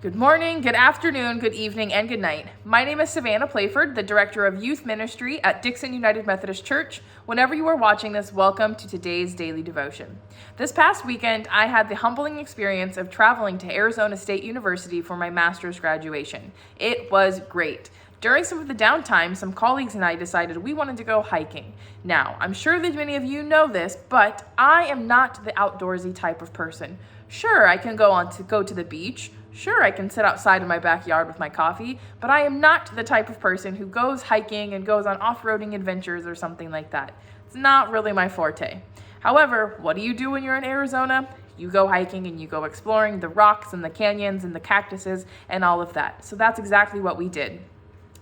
Good morning, good afternoon, good evening, and good night. My name is Savannah Playford, the Director of Youth Ministry at Dixon United Methodist Church. Whenever you are watching this, welcome to today's daily devotion. This past weekend, I had the humbling experience of traveling to Arizona State University for my master's graduation. It was great. During some of the downtime, some colleagues and I decided we wanted to go hiking. Now, I'm sure that many of you know this, but I am not the outdoorsy type of person. Sure, I can go to the beach. Sure, I can sit outside in my backyard with my coffee, but I am not the type of person who goes hiking and goes on off-roading adventures or something like that. It's not really my forte. However, what do you do when you're in Arizona? You go hiking and you go exploring the rocks and the canyons and the cactuses and all of that. So that's exactly what we did.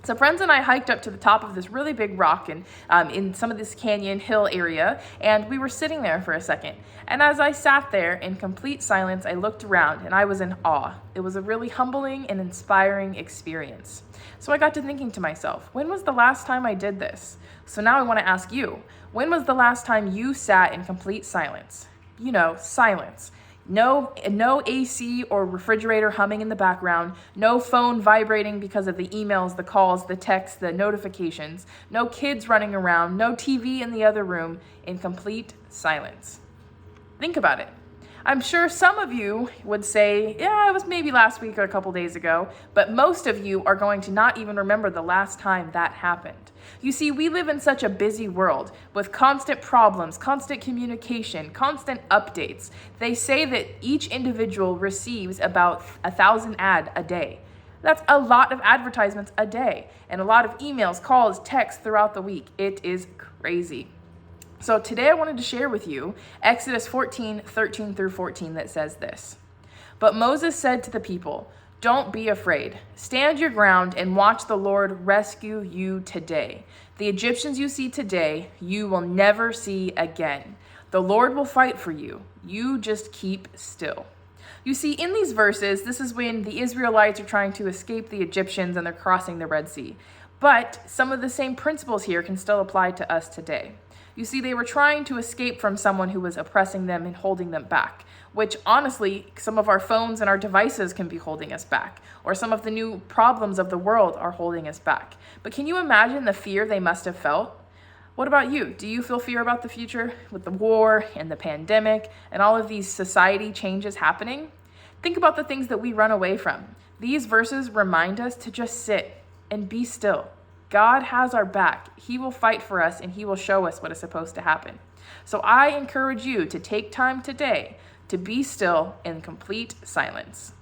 So friends and I hiked up to the top of this really big rock and in some of this canyon hill area, and we were sitting there for a second. And as I sat there in complete silence, I looked around and I was in awe. It was a really humbling and inspiring experience. So I got to thinking to myself, when was the last time I did this? So now I want to ask you, when was the last time you sat in complete silence? You know, silence. No AC or refrigerator humming in the background, no phone vibrating because of the emails, the calls, the texts, the notifications, no kids running around, no TV in the other room, in complete silence. Think about it. I'm sure some of you would say, yeah, it was maybe last week or a couple days ago, but most of you are going to not even remember the last time that happened. You see, we live in such a busy world with constant problems, constant communication, constant updates. They say that each individual receives about 1,000 ads a day. That's a lot of advertisements a day and a lot of emails, calls, texts throughout the week. It is crazy. So today I wanted to share with you Exodus 14:13-14 that says this. But Moses said to the people, "Don't be afraid. Stand your ground and watch the Lord rescue you today. The Egyptians you see today, you will never see again. The Lord will fight for you. You just keep still." You see, in these verses, this is when the Israelites are trying to escape the Egyptians and they're crossing the Red Sea. But some of the same principles here can still apply to us today. You see, they were trying to escape from someone who was oppressing them and holding them back, which honestly, some of our phones and our devices can be holding us back, or some of the new problems of the world are holding us back. But can you imagine the fear they must have felt? What about you? Do you feel fear about the future with the war and the pandemic and all of these society changes happening? Think about the things that we run away from. These verses remind us to just sit and be still. God has our back. He will fight for us and he will show us what is supposed to happen. So I encourage you to take time today to be still in complete silence.